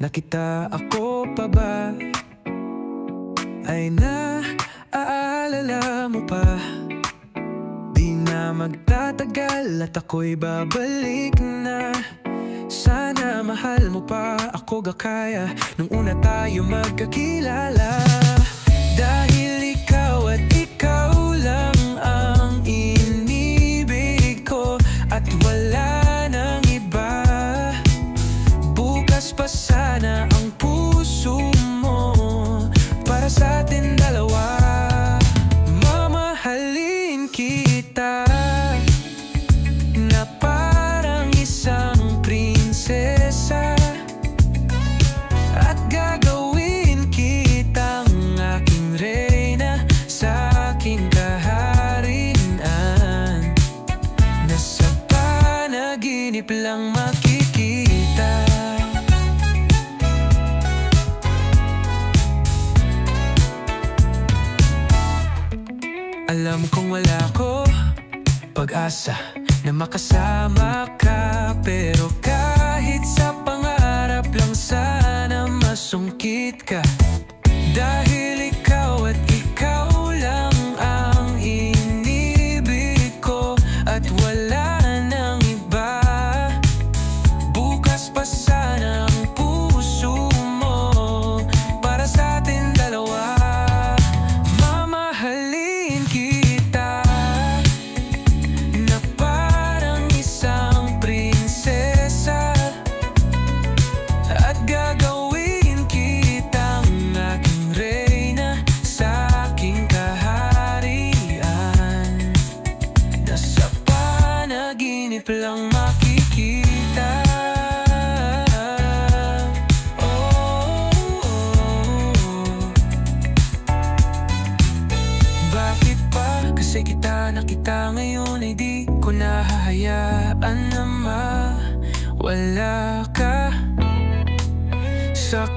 na kita, ako pa ba ay naaalala mo pa? Di na magtatagal at ako'y babalik na. Sana mahal mo pa ako gakaya nung una tayo magkakilala. Dahil ikaw at ikaw lang ang inibig ko at wala nang iba. Bukas pa sana ang puso mo para sa atin dalawa. Mamahalin kita na parang isang prinsesa, at gagawin kitang aking reyna sa aking kaharian, na sa panaginip lang makikita. Alam kong wala ko pag-asa na makasama ka, pero kahit sa pangarap lang sana masungkit ka. Dahil ikaw at ikaw lang ang inibig ko at wala nang iba. Bukas pa sana ang puso mo para sa atin dalawa. Mamahalin kita na parang isang prinsesa, at gagawin kitang aking reyna sa aking kaharian, na sa panaginip lang makikita. Bakit pa kasi kita nakita ngayon ay di ko nahahayaan na mawala ka sa